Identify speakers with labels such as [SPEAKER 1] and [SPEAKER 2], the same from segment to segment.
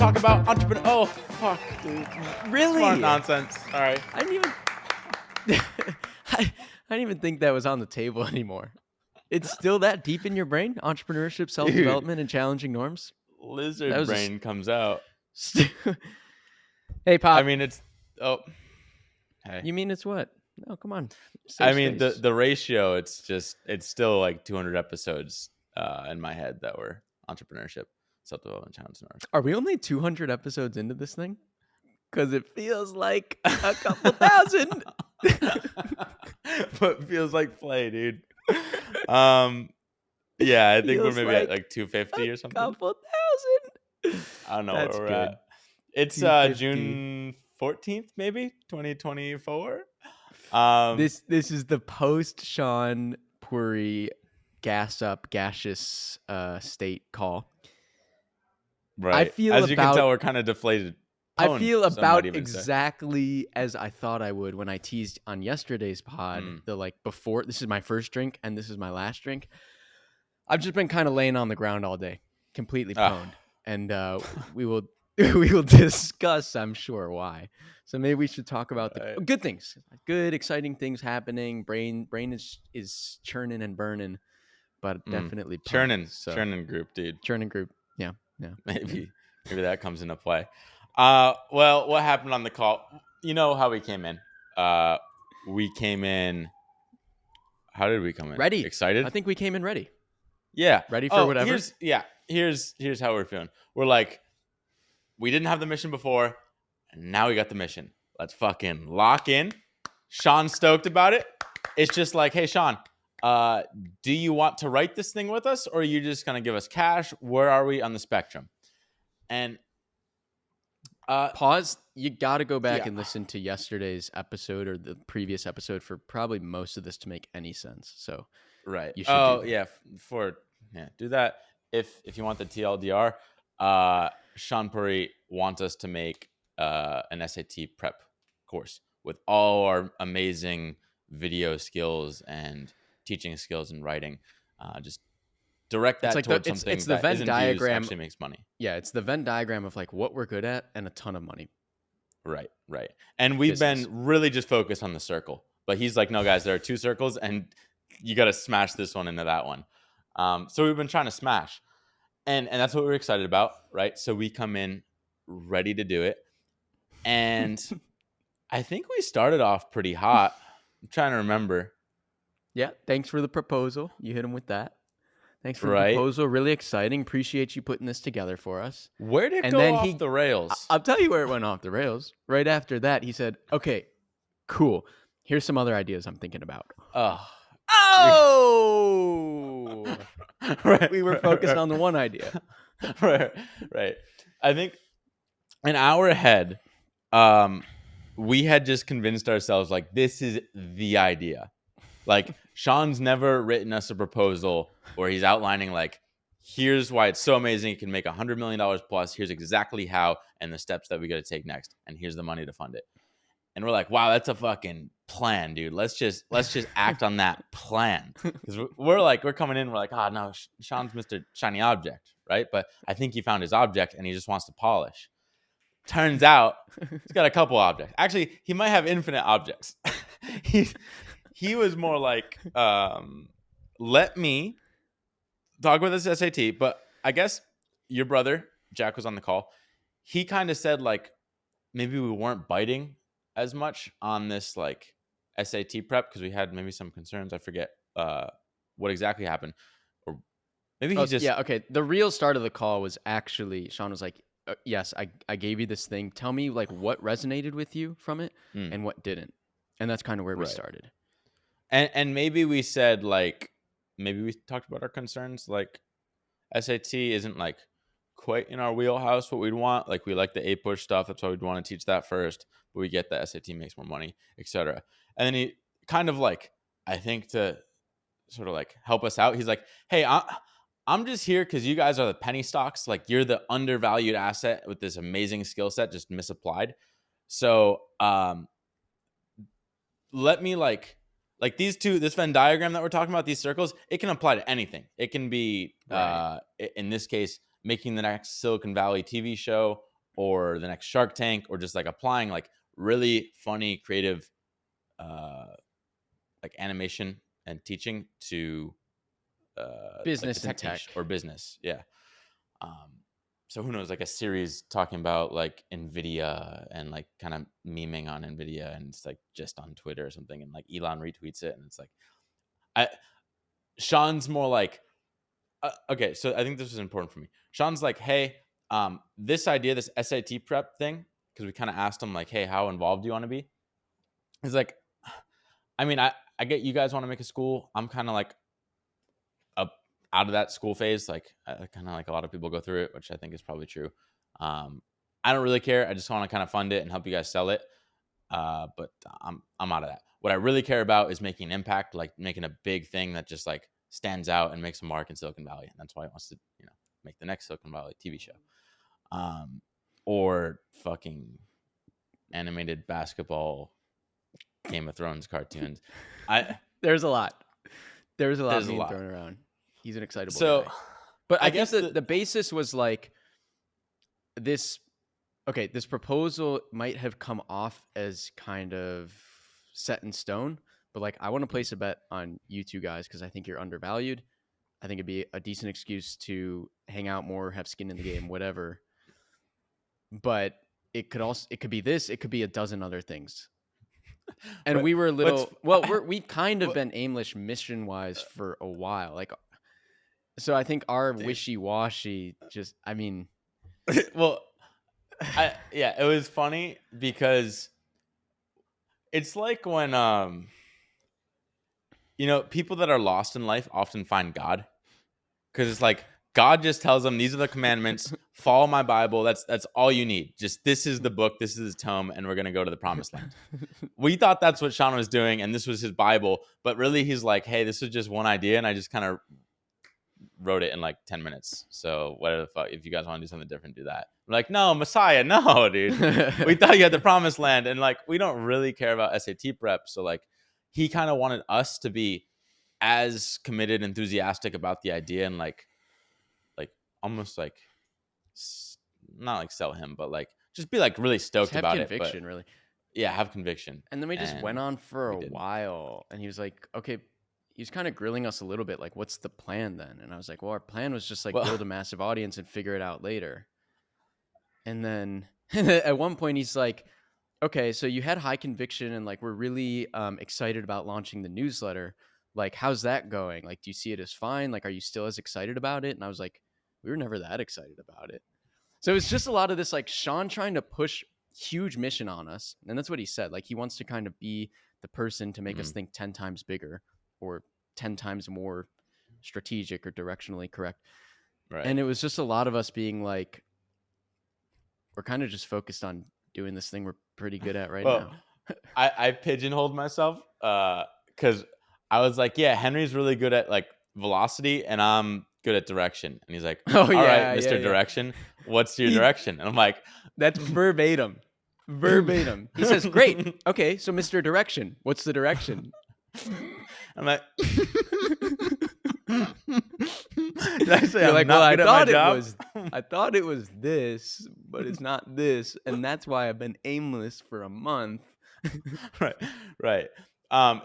[SPEAKER 1] talk about entrepreneur. Oh, fuck, dude.
[SPEAKER 2] Really?
[SPEAKER 1] Smart nonsense. All right.
[SPEAKER 2] I didn't even. I didn't even think that was on the table anymore. It's still that deep in your brain? Entrepreneurship, self-development, and challenging norms?
[SPEAKER 1] Lizard
[SPEAKER 2] That was
[SPEAKER 1] brain comes out.
[SPEAKER 2] Hey, Pop.
[SPEAKER 1] I mean, it's... Oh. Hey.
[SPEAKER 2] You mean it's what? No, come on.
[SPEAKER 1] I mean, the ratio, it's still like 200 episodes in my head that were entrepreneurship, self-development, challenging norms.
[SPEAKER 2] Are we only 200 episodes into this thing? Because it feels like a couple thousand.
[SPEAKER 1] But feels like play, dude. Yeah, I think we're maybe at like 250 or something.
[SPEAKER 2] Couple thousand.
[SPEAKER 1] I don't know
[SPEAKER 2] That's
[SPEAKER 1] where we're
[SPEAKER 2] good.
[SPEAKER 1] at. It's
[SPEAKER 2] 250.
[SPEAKER 1] June 14th, maybe 2024.
[SPEAKER 2] This is the post Shaan Puri gaseous state call.
[SPEAKER 1] Right.
[SPEAKER 2] I feel
[SPEAKER 1] as you can tell, we're kind of deflated.
[SPEAKER 2] I feel about exactly as I thought I would when I teased on yesterday's pod. The like before, this is my first drink and this is my last drink. I've just been kind of laying on the ground all day, completely pwned, and we will discuss, I'm sure, why. So maybe we should talk about the good things, good exciting things happening. Brain is churning and burning, but definitely
[SPEAKER 1] churning.
[SPEAKER 2] So.
[SPEAKER 1] Churning group, dude.
[SPEAKER 2] Churning group, yeah.
[SPEAKER 1] Maybe that comes into play. Well, what happened on the call? You know how we came in. We came in. How did we come in?
[SPEAKER 2] Ready.
[SPEAKER 1] Excited?
[SPEAKER 2] I think we came in ready.
[SPEAKER 1] Yeah.
[SPEAKER 2] Ready for whatever.
[SPEAKER 1] Here's how we're feeling. We're like, we didn't have the mission before, and now we got the mission. Let's fucking lock in. Shaan's stoked about it. It's just like, hey, Shaan, do you want to write this thing with us, or are you just gonna give us cash? Where are we on the spectrum? And
[SPEAKER 2] pause. You got to go back and listen to yesterday's episode or the previous episode for probably most of this to make any sense. So
[SPEAKER 1] right.
[SPEAKER 2] You should
[SPEAKER 1] do that. If you want the TLDR, Shaan Puri wants us to make an SAT prep course with all our amazing video skills and teaching skills and writing. Just direct that towards something
[SPEAKER 2] it's the
[SPEAKER 1] that
[SPEAKER 2] Venn
[SPEAKER 1] isn't
[SPEAKER 2] diagram
[SPEAKER 1] actually makes money.
[SPEAKER 2] Yeah, it's the Venn diagram of like what we're good at and a ton of money.
[SPEAKER 1] Right. And we've been really just focused on the circle. But he's like, no, guys, there are two circles, and you got to smash this one into that one. So we've been trying to smash. And that's what we're excited about, right? So we come in ready to do it. And I think we started off pretty hot. I'm trying to remember.
[SPEAKER 2] Yeah, thanks for the proposal. You hit him with that. Thanks for the proposal. Really exciting. Appreciate you putting this together for us.
[SPEAKER 1] Where did it go off the rails?
[SPEAKER 2] I'll tell you where it went off the rails. Right after that, he said, okay, cool. Here's some other ideas I'm thinking about.
[SPEAKER 1] Right.
[SPEAKER 2] We were focused on the one idea.
[SPEAKER 1] Right. I think an hour ahead, we had just convinced ourselves, like, this is the idea. Like, Shaan's never written us a proposal where he's outlining, like, here's why it's so amazing. You can make $100 million plus. Here's exactly how and the steps that we got to take next. And here's the money to fund it. And we're like, wow, that's a fucking plan, dude. Let's just act on that plan. Because we're coming in, we're like, no, Shaan's Mr. Shiny Object, right? But I think he found his object and he just wants to polish. Turns out he's got a couple objects. Actually, he might have infinite objects. He was more like, let me talk about this SAT. But I guess your brother, Jack, was on the call. He kind of said, like, maybe we weren't biting as much on this, like, SAT prep because we had maybe some concerns. I forget what exactly happened. Or maybe he just...
[SPEAKER 2] Yeah, okay. The real start of the call was actually, Shaan was like, yes, I gave you this thing. Tell me, like, what resonated with you from it and what didn't. And that's kind of where we started.
[SPEAKER 1] And maybe we said, like, maybe we talked about our concerns. Like, SAT isn't, like, quite in our wheelhouse what we'd want. Like, we like the A-push stuff. That's why we'd want to teach that first. But we get that SAT makes more money, etc. And then he kind of, like, I think to sort of, like, help us out, he's like, hey, I'm just here because you guys are the penny stocks. Like, you're the undervalued asset with this amazing skill set just misapplied. So let me, like these two, this Venn diagram that we're talking about, these circles, it can apply to anything. It can be, in this case, making the next Silicon Valley TV show, or the next Shark Tank, or just like applying like really funny, creative, like animation and teaching to like the
[SPEAKER 2] Business and
[SPEAKER 1] tech
[SPEAKER 2] tech.
[SPEAKER 1] niche or business. Yeah. So who knows, like a series talking about like Nvidia and like kind of memeing on Nvidia, and it's like just on Twitter or something, and like Elon retweets it, and it's like Shaan's more like okay, so I think this is important for me. Shaan's like, hey, this idea, this SAT prep thing, because we kind of asked him like, hey, how involved do you want to be? He's like, I mean, I get you guys want to make a school. I'm kind of like up out of that school phase. Like kind of like a lot of people go through it, which I think is probably true. I don't really care. I just want to kind of fund it and help you guys sell it. But I'm out of that. What I really care about is making an impact, like making a big thing that just like stands out and makes a mark in Silicon Valley. And that's why he wants to, make the next Silicon Valley TV show. Or fucking animated basketball Game of Thrones cartoons.
[SPEAKER 2] There's a lot. There's a lot being thrown around. He's an excitable guy. But I guess the basis was like this. Okay, this proposal might have come off as kind of set in stone, but like I want to place a bet on you two guys because I think you're undervalued. I think it'd be a decent excuse to hang out more, have skin in the game, whatever. But it could be this, it could be a dozen other things. And
[SPEAKER 1] but
[SPEAKER 2] we were a little we've kind of been aimless mission wise for a while. Like so I think our wishy-washy just
[SPEAKER 1] well, it was funny because it's like when people that are lost in life often find God, because it's like God just tells them these are the commandments, follow my Bible, that's all you need, just this is the book, this is his tome, and we're gonna go to the promised land. We thought that's what Shaan was doing and this was his Bible, but really he's like, hey, this is just one idea and I just kind of wrote it in like 10 minutes. So whatever the fuck, if you guys want to do something different, do that. I'm like, no, Messiah, no, dude. We thought you had the promised land. And like, we don't really care about SAT prep. So like, he kind of wanted us to be as committed, enthusiastic about the idea, and like almost like not like sell him, but like just be like really stoked about it.
[SPEAKER 2] Conviction, really.
[SPEAKER 1] Yeah, have conviction.
[SPEAKER 2] And then we just went on for a while, and he was like, okay. He was kind of grilling us a little bit, like, what's the plan then? And I was like, well, our plan was just like build a massive audience and figure it out later. And then at one point he's like, okay, so you had high conviction and like we're really excited about launching the newsletter. Like, how's that going? Like, do you see it as fine? Like, are you still as excited about it? And I was like, we were never that excited about it. So it's just a lot of this like Shaan trying to push huge mission on us. And that's what he said. Like, he wants to kind of be the person to make us think 10 times bigger or 10 times more strategic or directionally correct. Right. And it was just a lot of us being like, we're kind of just focused on doing this thing we're pretty good at now.
[SPEAKER 1] I pigeonholed myself because I was like, yeah, Henry's really good at like velocity and I'm good at direction. And he's like, all right, Mr. Direction, what's your direction? And I'm like,
[SPEAKER 2] that's verbatim. He says, great. Okay, so Mr. Direction, what's the direction?
[SPEAKER 1] I'm like, did I say
[SPEAKER 2] you're
[SPEAKER 1] I'm
[SPEAKER 2] like,
[SPEAKER 1] not
[SPEAKER 2] well,
[SPEAKER 1] good at my job?
[SPEAKER 2] I thought it was this, but it's not this, and that's why I've been aimless for a month.
[SPEAKER 1] Right.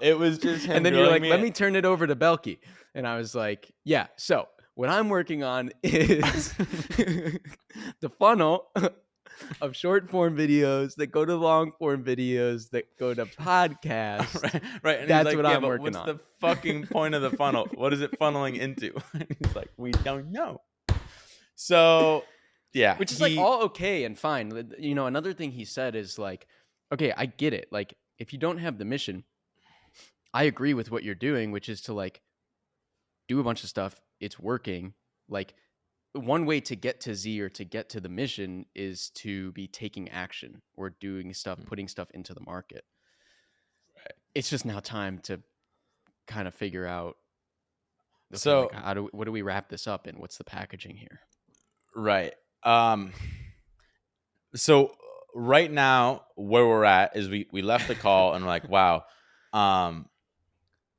[SPEAKER 1] It was just him.
[SPEAKER 2] And then you're like, let me turn it over to Belky, and I was like, yeah. So what I'm working on is the funnel of short form videos that go to long form videos that go to podcasts.
[SPEAKER 1] Right. And
[SPEAKER 2] that's
[SPEAKER 1] like,
[SPEAKER 2] what I'm working
[SPEAKER 1] on.
[SPEAKER 2] What's
[SPEAKER 1] the fucking point of the funnel? What is it funneling into? He's like, we don't know. So, yeah.
[SPEAKER 2] Which is like all okay and fine. You know, another thing he said is like, okay, I get it. Like, if you don't have the mission, I agree with what you're doing, which is to like do a bunch of stuff. It's working. Like, one way to get to Z or to get to the mission is to be taking action or doing stuff, putting stuff into the market. Right. It's just now time to kind of figure out. Okay, so like what do we wrap this up in? What's the packaging here?
[SPEAKER 1] Right. So right now where we're at is we left the call and we're like, wow.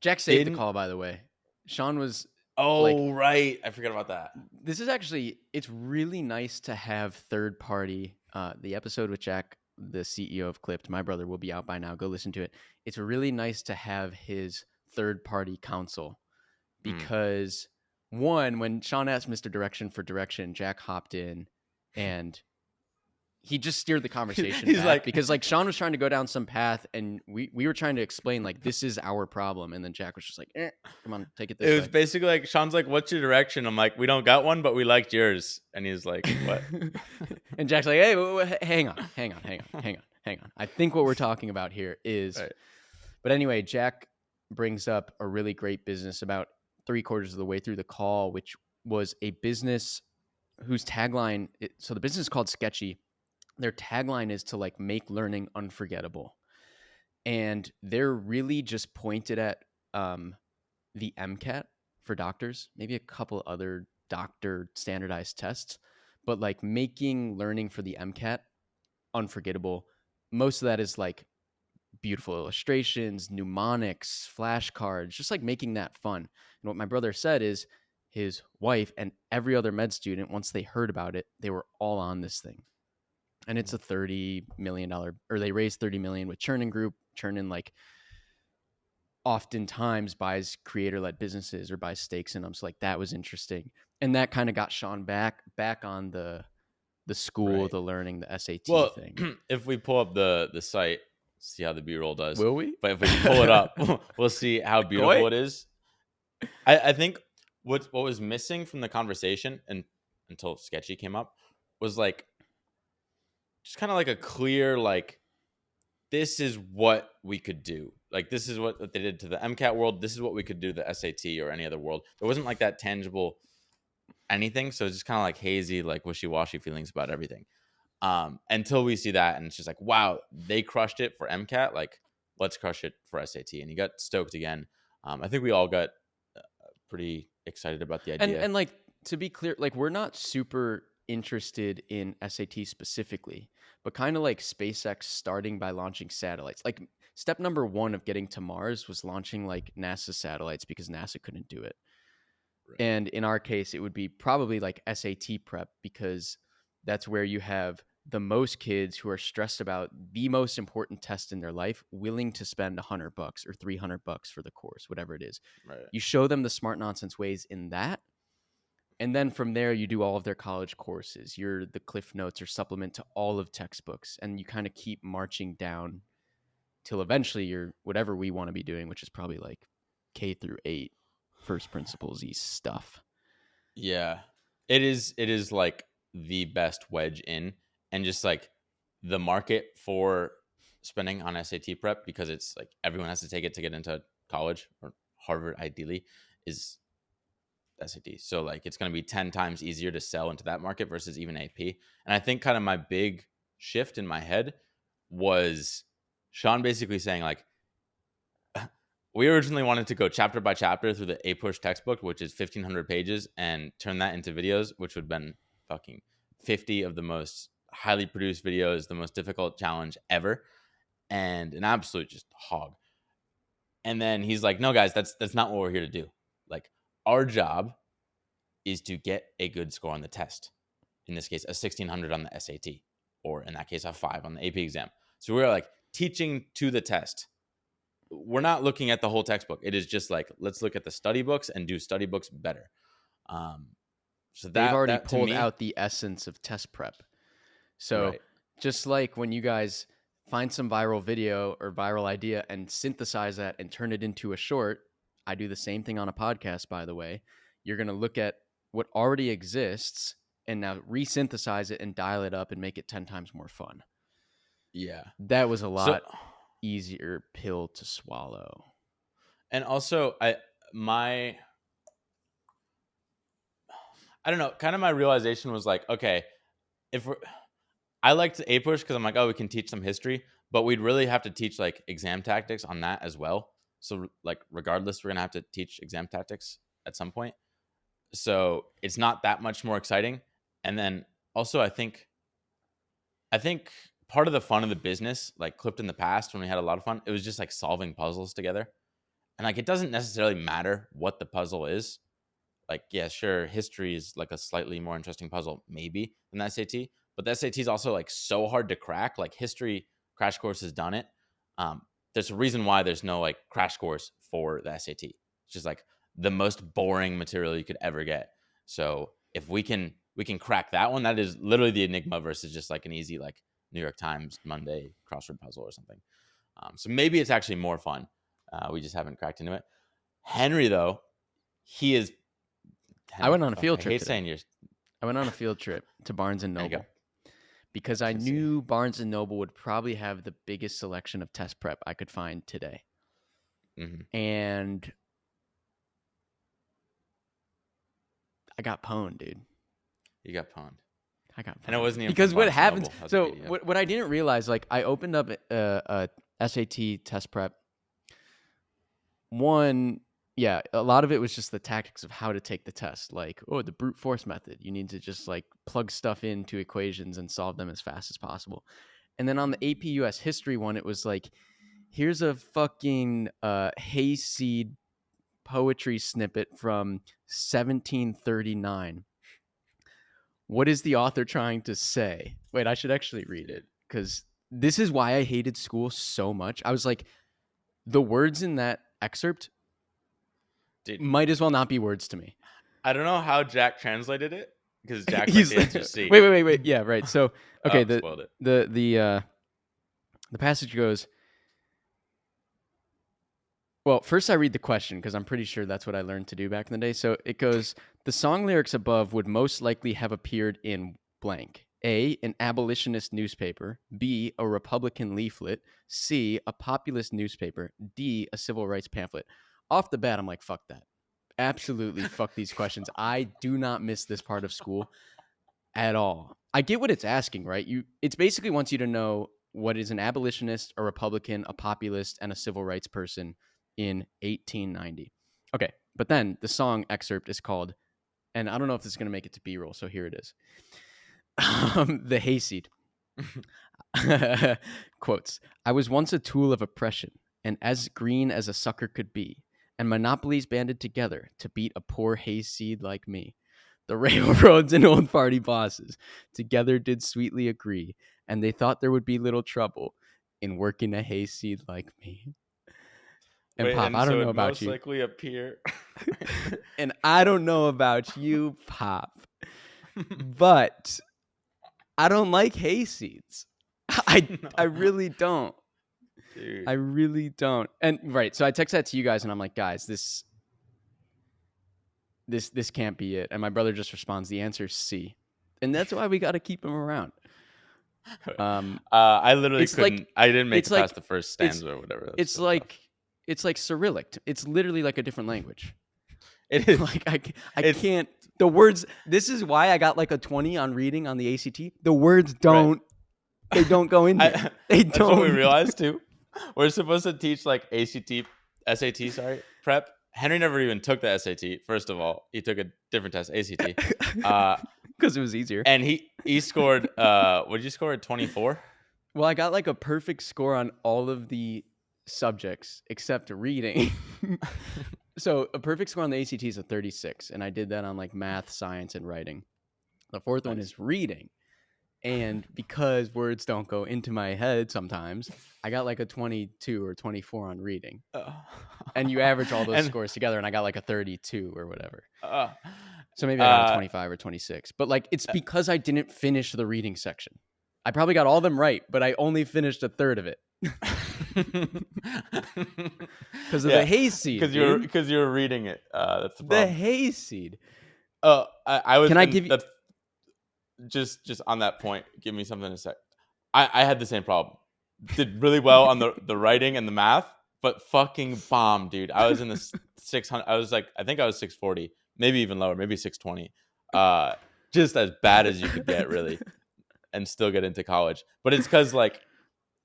[SPEAKER 2] Jack saved the call, by the way. Shaan was
[SPEAKER 1] right. I forgot about that.
[SPEAKER 2] This is actually, it's really nice to have third party The episode with Jack, the CEO of Clipped, my brother, will be out by now. Go listen to it. It's really nice to have his third-party counsel because, one, when Shaan asked Mr. Direction for direction, Jack hopped in and he just steered the conversation
[SPEAKER 1] He's
[SPEAKER 2] back
[SPEAKER 1] like,
[SPEAKER 2] because like Shaan was trying to go down some path and we were trying to explain like this is our problem, and then Jack was just like, come on, take it this way.
[SPEAKER 1] It was basically like Sean's like, what's your direction? I'm like, we don't got one, but we liked yours. And he's like, what?
[SPEAKER 2] And Jack's like, hey, hang on. I think what we're talking about here is,
[SPEAKER 1] Right.
[SPEAKER 2] But anyway, Jack brings up a really great business about 3/4 of the way through the call, which was a business whose tagline, so the business is called Sketchy. Their tagline is to like make learning unforgettable. And they're really just pointed at the MCAT for doctors, maybe a couple other doctor standardized tests, but like making learning for the MCAT unforgettable. Most of that is like beautiful illustrations, mnemonics, flashcards, just like making that fun. And what my brother said is his wife and every other med student, once they heard about it, they were all on this thing. And it's a $30 million, or they raised $30 million with Chernin Group. Chernin like oftentimes buys creator-led businesses or buys stakes in them. So like that was interesting. And that kind of got Shaan back on the school,
[SPEAKER 1] Right.
[SPEAKER 2] the learning, the SAT thing.
[SPEAKER 1] If we pull up the site, see how the B-roll does.
[SPEAKER 2] Will we?
[SPEAKER 1] But if we pull it up, we'll see how beautiful it is. I think what was missing from the conversation and until Sketchy came up was like just kind of like a clear like this is what we could do. Like this is what they did to the MCAT world. This is what we could do to the SAT or any other world. There wasn't like that tangible anything. So it's just kind of like hazy, like wishy-washy feelings about everything. Until we see that, and it's just like, wow, they crushed it for MCAT. Like, let's crush it for SAT. And he got stoked again. I think we all got pretty excited about the idea.
[SPEAKER 2] And like to be clear, like we're not super interested in SAT specifically, but kind of like SpaceX starting by launching satellites. Like step number 1 of getting to Mars was launching like NASA satellites because NASA couldn't do it. Right. And in our case, it would be probably like SAT prep because that's where you have the most kids who are stressed about the most important test in their life, willing to spend $100 or $300 for the course, whatever it is.
[SPEAKER 1] Right.
[SPEAKER 2] You show them the smart nonsense ways in that. And then from there, you do all of their college courses. You're the Cliff Notes or supplement to all of textbooks. And you kind of keep marching down till eventually you're whatever we want to be doing, which is probably like K through 8, first principles-y stuff.
[SPEAKER 1] Yeah. It is like the best wedge in, and just like the market for spending on SAT prep, because it's like everyone has to take it to get into college or Harvard ideally, is SAT. So like it's going to be 10 times easier to sell into that market versus even AP. And I think kind of my big shift in my head was Shaan basically saying like, we originally wanted to go chapter by chapter through the APUSH textbook, which is 1,500 pages, and turn that into videos, which would have been fucking 50 of the most highly produced videos, the most difficult challenge ever, and an absolute just hog. And then he's like, no, guys, that's not what we're here to do. Like, our job is to get a good score on the test. In this case, a 1,600 on the SAT, or in that case, a 5 on the AP exam. So we're like teaching to the test. We're not looking at the whole textbook. It is just like, let's look at the study books and do study books better. So
[SPEAKER 2] they've already
[SPEAKER 1] that
[SPEAKER 2] pulled out the essence of test prep. So right. Just like when you guys find some viral video or viral idea and synthesize that and turn it into a short, I do the same thing on a podcast, by the way. You're going to look at what already exists and now resynthesize it and dial it up and make it 10 times more fun.
[SPEAKER 1] Yeah.
[SPEAKER 2] That was a lot easier pill to swallow.
[SPEAKER 1] And also I don't know, kind of my realization was like, okay, I liked APUSH because I'm like, oh, we can teach some history, but we'd really have to teach like exam tactics on that as well. So like regardless, we're gonna have to teach exam tactics at some point. So it's not that much more exciting. And then also I think part of the fun of the business, like Clipped in the past when we had a lot of fun, it was just like solving puzzles together. And like it doesn't necessarily matter what the puzzle is. Like, yeah, sure, history is like a slightly more interesting puzzle, maybe, than the SAT. but the SAT is also like so hard to crack. Like history crash course has done it. There's a reason why there's no like crash course for the SAT. It's just like the most boring material you could ever get. So if we can crack that one, that is literally the enigma versus just like an easy like New York Times Monday crossword puzzle or something. So maybe it's actually more fun. We just haven't cracked into it. Henry, though, he is. Henry,
[SPEAKER 2] I went on a field trip.
[SPEAKER 1] I hate saying yours.
[SPEAKER 2] I went on a field trip to Barnes and Noble because I
[SPEAKER 1] Interesting.
[SPEAKER 2] knew Barnes and Noble would probably have the biggest selection of test prep I could find today. And I got pwned, dude.
[SPEAKER 1] You got pwned.
[SPEAKER 2] I got pwned.
[SPEAKER 1] And it wasn't even
[SPEAKER 2] because what
[SPEAKER 1] Barnes
[SPEAKER 2] happens.
[SPEAKER 1] Noble.
[SPEAKER 2] So what I didn't realize, like I opened up a SAT test prep. One, yeah, a lot of it was just the tactics of how to take the test. Like, the brute force method. You need to just like plug stuff into equations and solve them as fast as possible. And then on the AP US history one, it was like, here's a fucking hayseed poetry snippet from 1739. What is the author trying to say? Wait, I should actually read it because this is why I hated school so much. I was like, the words in that excerpt might as well not be words to me.
[SPEAKER 1] I don't know how Jack translated it because Jack likes the answer C.
[SPEAKER 2] Wait. Yeah, right. So okay,
[SPEAKER 1] spoiled it.
[SPEAKER 2] The passage goes. Well, first I read the question because I'm pretty sure that's what I learned to do back in the day. So it goes, the song lyrics above would most likely have appeared in blank. A, an abolitionist newspaper. B, a Republican leaflet. C, a populist newspaper. D, a civil rights pamphlet. Off the bat, I'm like, fuck that. Absolutely fuck these questions. I do not miss this part of school at all. I get what it's asking, right? It's basically wants you to know what is an abolitionist, a Republican, a populist, and a civil rights person in 1890. Okay, but then the song excerpt is called, and I don't know if this is going to make it to B-roll, so here it is. The hayseed. Quotes, I was once a tool of oppression, and as green as a sucker could be, and monopolies banded together to beat a poor hayseed like me. The railroads and old party bosses together did sweetly agree, and they thought there would be little trouble in working a hayseed like me. And Pop, I don't know about you.
[SPEAKER 1] Most likely appear.
[SPEAKER 2] And I don't know about you, Pop. But I don't like hayseeds. I really don't. Dude. I really don't. And right, so I text that to you guys, and I'm like, guys, this can't be it. And my brother just responds, the answer is C. And that's why we got to keep him around.
[SPEAKER 1] I literally couldn't. I didn't make it past the first stanza or whatever.
[SPEAKER 2] It's like Cyrillic. It's literally like a different language.
[SPEAKER 1] It is.
[SPEAKER 2] Like I can't. The words. This is why I got like a 20 on reading on the ACT. The words don't. Right. They don't go in there. They don't.
[SPEAKER 1] That's what we realized too. We're supposed to teach like SAT prep. Henry never even took the SAT. First of all, he took a different test, ACT,
[SPEAKER 2] because it was easier.
[SPEAKER 1] And he scored. What did you score? 24.
[SPEAKER 2] Well, I got like a perfect score on all of the subjects except reading. So a perfect score on the ACT is a 36, and I did that on like math, science, and writing. The fourth one is reading, and because words don't go into my head sometimes, I got like a 22 or 24 on reading. And you average all those scores together, and I got like a 32 or whatever. So maybe I got a 25 or 26. But like it's because I didn't finish the reading section. I probably got all of them right, but I only finished a third of it. Because of the hayseed.
[SPEAKER 1] Because you were reading it. That's the problem.
[SPEAKER 2] The hayseed.
[SPEAKER 1] I was.
[SPEAKER 2] Can I give you?
[SPEAKER 1] Just on that point, give me something to say. I had the same problem. Did really well on the writing and the math, but fucking bomb, dude. I was in the 600. I was like, I think I was 640, maybe even lower, maybe 620. Just as bad as you could get, really, and still get into college. But it's because like,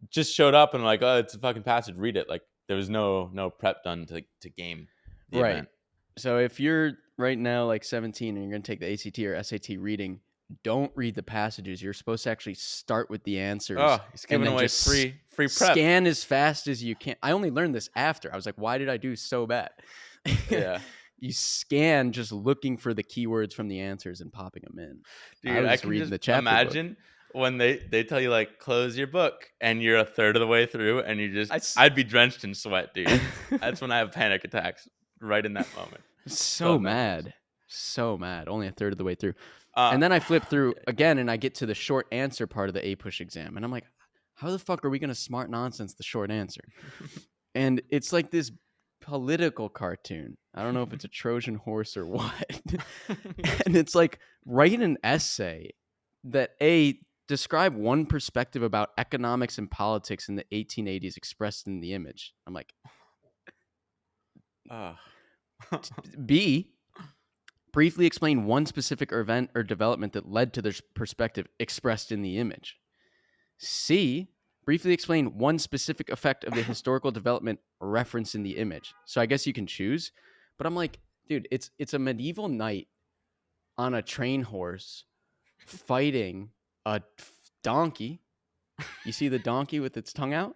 [SPEAKER 1] just showed up and like, oh, it's a fucking passage. Read it. Like there was no prep done to game the event.
[SPEAKER 2] So if you're right now like 17 and you're gonna take the ACT or SAT reading, don't read the passages. You're supposed to actually start with the answers.
[SPEAKER 1] Oh, he's giving away free prep.
[SPEAKER 2] Scan as fast as you can. I only learned this after. I was like, why did I do so bad?
[SPEAKER 1] Yeah.
[SPEAKER 2] You scan just looking for the keywords from the answers and popping them in.
[SPEAKER 1] Dude, I can read the chapter imagine book. when they tell you like close your book and you're a third of the way through and you just I'd be drenched in sweat, dude. That's when I have panic attacks right in that moment.
[SPEAKER 2] So mad. So mad. Only a third of the way through. And then I flip through again and I get to the short answer part of the A-push exam. And I'm like, how the fuck are we going to smart nonsense the short answer? And it's like this political cartoon. I don't know if it's a Trojan horse or what. And it's like, write an essay that describe one perspective about economics and politics in the 1880s expressed in the image. I'm like, B, briefly explain one specific event or development that led to this perspective expressed in the image. C, briefly explain one specific effect of the historical development referenced in the image. So I guess you can choose, but I'm like, dude, it's a medieval knight on a train horse fighting a donkey. You see the donkey with its tongue out?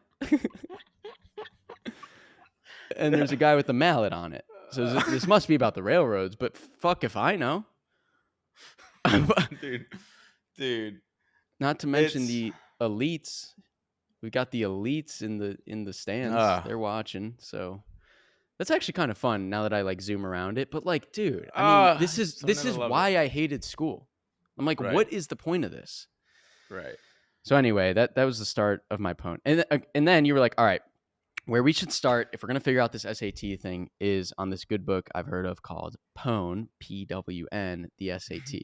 [SPEAKER 2] And there's a guy with a mallet on it. So this must be about the railroads, but fuck if I know.
[SPEAKER 1] Dude.
[SPEAKER 2] Not to mention the elites. We got the elites in the stands. They're watching. So that's actually kind of fun now that I like zoom around it. But like, dude, I mean, this is why I hated school. I'm like, what is the point of this?
[SPEAKER 1] Right.
[SPEAKER 2] So anyway, that was the start of my pwn. And then you were like, all right, where we should start if we're going to figure out this SAT thing is on this good book I've heard of called Pwn, Pwn, the SAT.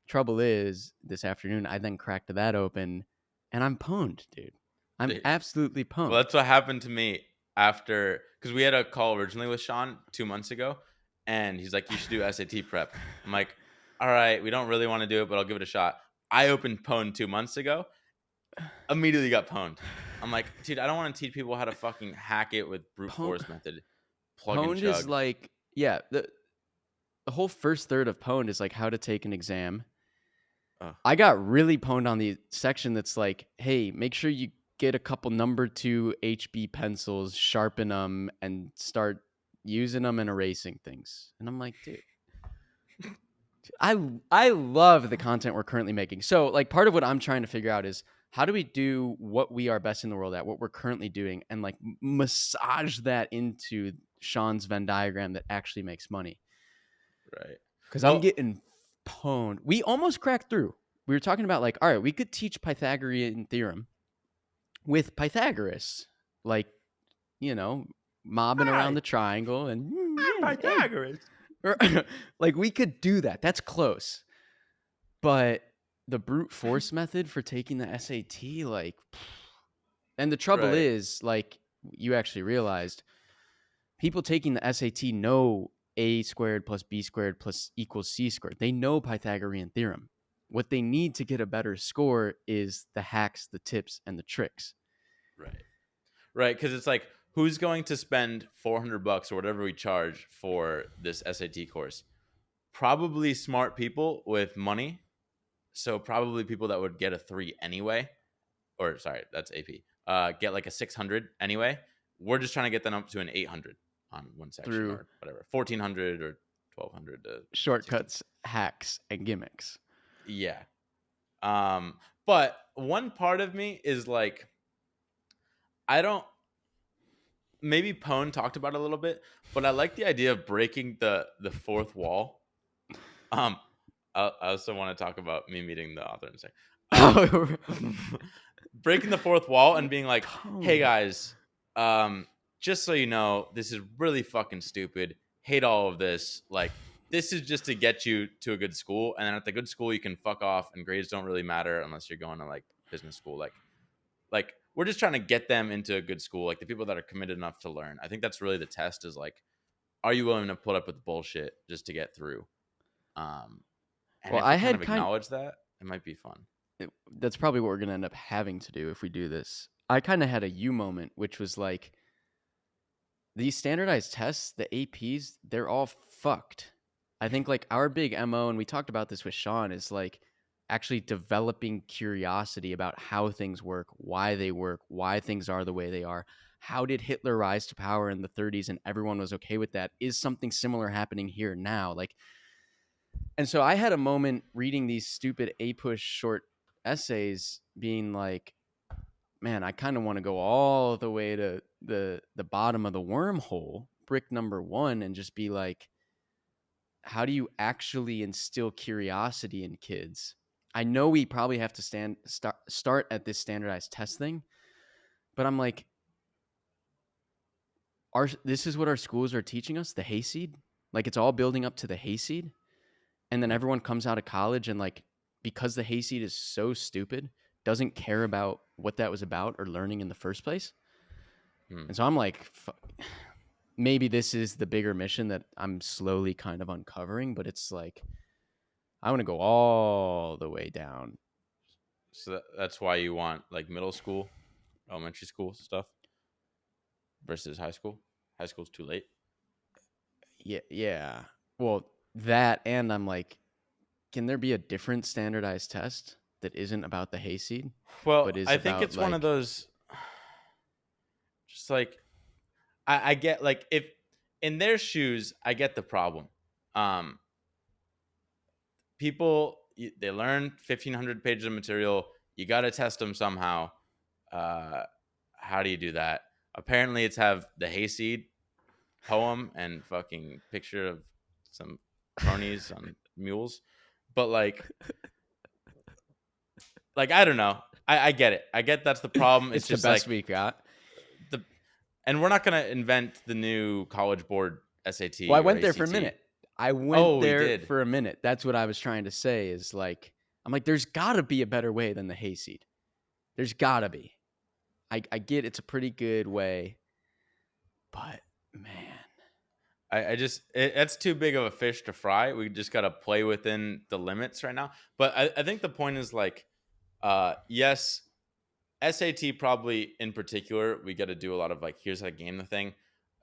[SPEAKER 2] Trouble is, this afternoon, I then cracked that open and I'm pwned, dude. I'm absolutely pwned.
[SPEAKER 1] Well, that's what happened to me after, because we had a call originally with Shaan 2 months ago, and he's like, you should do SAT prep. I'm like, all right, we don't really want to do it, but I'll give it a shot. I opened pwn 2 months ago, immediately got pwned. I'm like, dude, I don't want to teach people how to fucking hack it with brute force method.
[SPEAKER 2] Pwned is like, yeah, the whole first third of pwned is like how to take an exam. I got really pwned on the section that's like, hey, make sure you get a couple number 2 HB pencils, sharpen them, and start using them and erasing things. And I'm like, dude, I love the content we're currently making. So like part of what I'm trying to figure out is how do we do what we are best in the world at, what we're currently doing, and like massage that into Shaan's Venn diagram that actually makes money.
[SPEAKER 1] Right.
[SPEAKER 2] Because I'm getting pwned. We almost cracked through. We were talking about like, all right, we could teach Pythagorean theorem with Pythagoras, like, you know, mobbing around the triangle and
[SPEAKER 1] Pythagoras.
[SPEAKER 2] Like we could do that. That's close. But the brute force method for taking the SAT, like, and the trouble is, like, you actually realized people taking the SAT know A squared plus B squared plus equals C squared. They know Pythagorean theorem. What they need to get a better score is the hacks, the tips, and the tricks.
[SPEAKER 1] Right. Because it's like, who's going to spend $400 or whatever we charge for this SAT course? Probably smart people with money. So probably people that would get a 3 anyway. Or sorry, that's AP. Get like a 600 anyway. We're just trying to get them up to an 800 on one section or whatever. 1400 or 1200.
[SPEAKER 2] Shortcuts, hacks, and gimmicks.
[SPEAKER 1] Yeah. But one part of me is like, maybe Pwn talked about it a little bit, but I like the idea of breaking the fourth wall. I also want to talk about me meeting the author in a second. Breaking the fourth wall and being like, hey guys, just so you know, this is really fucking stupid. Hate all of this. Like, this is just to get you to a good school, and then at the good school you can fuck off and grades don't really matter unless you're going to like business school. Like we're just trying to get them into a good school, like the people that are committed enough to learn. I think that's really the test, is like, are you willing to put up with bullshit just to get through? And well, if I had acknowledged that, it might be fun.
[SPEAKER 2] That's probably what we're going to end up having to do if we do this. I kind of had a you moment, which was like, these standardized tests, the APs, they're all fucked. I think like our big MO, and we talked about this with Shaan, is like actually developing curiosity about how things work, why things are the way they are. How did Hitler rise to power in the 30s and everyone was okay with that? Is something similar happening here now? Like, and so I had a moment reading these stupid A-push short essays being like, man, I kind of want to go all the way to the bottom of the wormhole, brick number 1, and just be like, how do you actually instill curiosity in kids? I know we probably have to start at this standardized test thing, but I'm like, this is what our schools are teaching us, the hayseed. Like, it's all building up to the hayseed, and then everyone comes out of college and, like, because the hayseed is so stupid, doesn't care about what that was about or learning in the first place. And so I'm like, maybe this is the bigger mission that I'm slowly kind of uncovering, but it's like, I want to go all the way down.
[SPEAKER 1] So that's why you want like middle school, elementary school stuff versus high school. High school's too late.
[SPEAKER 2] Yeah. Well, that, and I'm like, can there be a different standardized test that isn't about the hayseed?
[SPEAKER 1] Well,
[SPEAKER 2] but is
[SPEAKER 1] I think
[SPEAKER 2] about,
[SPEAKER 1] it's one of those. Just like, I get, like, if in their shoes, I get the problem. People, they learn 1,500 pages of material. You got to test them somehow. How do you do that? Apparently, it's have the hayseed poem and fucking picture of some cronies on mules. But like I don't know. I get it. I get that's the problem.
[SPEAKER 2] it's
[SPEAKER 1] just
[SPEAKER 2] the best
[SPEAKER 1] like
[SPEAKER 2] we got.
[SPEAKER 1] And we're not gonna invent the new College Board SAT.
[SPEAKER 2] Well, I
[SPEAKER 1] or
[SPEAKER 2] went there
[SPEAKER 1] ACT.
[SPEAKER 2] for a minute. For a minute. That's what I was trying to say. Is like, I'm like, there's got to be a better way than the hayseed. There's got to be. I get it's a pretty good way, but man,
[SPEAKER 1] that's too big of a fish to fry. We just gotta play within the limits right now. But I think the point is like, yes, SAT probably in particular, we got to do a lot of like, here's how to game the thing.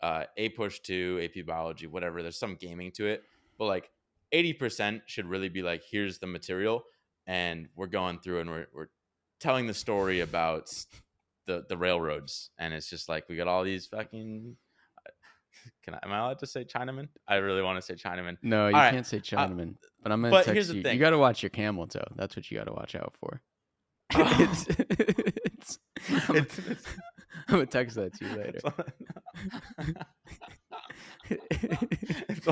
[SPEAKER 1] A push 2, AP biology, whatever. There's some gaming to it, but like 80% should really be like, here's the material, and we're going through and we're telling the story about the railroads, and it's just like we got all these fucking. Am I allowed to say Chinaman? I really want to say Chinaman.
[SPEAKER 2] No, you can't say Chinaman. But I'm gonna text you. You got to watch your camel toe. That's what you got to watch out for. I'm gonna text that to you later.
[SPEAKER 1] It's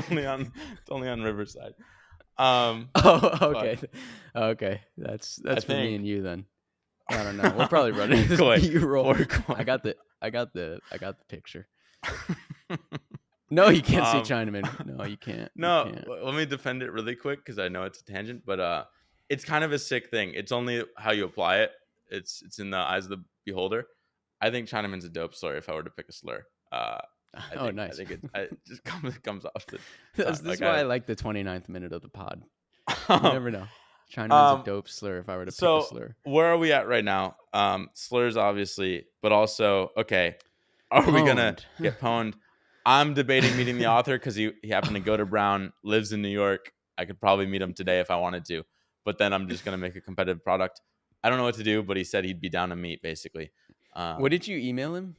[SPEAKER 1] only on Riverside.
[SPEAKER 2] Okay. That's for me and you then. I don't know. We'll probably run into this B-roll. I got the picture. No, you can't say Chinaman. No, you can't.
[SPEAKER 1] No, let me defend it really quick because I know it's a tangent, but it's kind of a sick thing. It's only how you apply it. It's in the eyes of the beholder. I think Chinaman's a dope slur if I were to pick a slur.
[SPEAKER 2] Nice.
[SPEAKER 1] I think it just comes off the.
[SPEAKER 2] This is why I like the 29th minute of the pod. You never know. Chinaman's a dope slur if I were to pick a slur.
[SPEAKER 1] Where are we at right now? Slurs, obviously, but also, okay, are we gonna get pwned? I'm debating meeting the author because he happened to go to Brown, lives in New York. I could probably meet him today if I wanted to, but then I'm just gonna make a competitive product. I don't know what to do, but he said he'd be down to meet, basically.
[SPEAKER 2] What did you email him?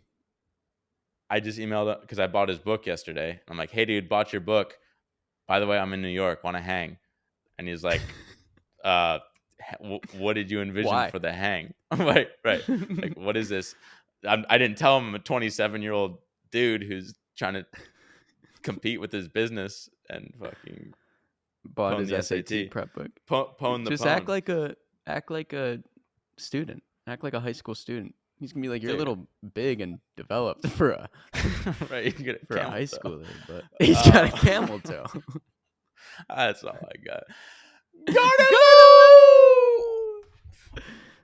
[SPEAKER 1] I just emailed him because I bought his book yesterday. I'm like, hey, dude, bought your book. By the way, I'm in New York. Want to hang? And he's like, what did you envision for the hang? right. Like, what is this? I didn't tell him I'm a 27-year-old dude who's trying to compete with his business and fucking
[SPEAKER 2] bought his SAT prep book.
[SPEAKER 1] Pwn the
[SPEAKER 2] just
[SPEAKER 1] pwn.
[SPEAKER 2] act like a student. Act like a high school student. He's gonna be like, you're a little big and developed for a
[SPEAKER 1] right
[SPEAKER 2] for a high schooler, but he's got a camel toe.
[SPEAKER 1] That's all I got.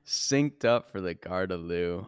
[SPEAKER 2] Synced up for the Gardaloo.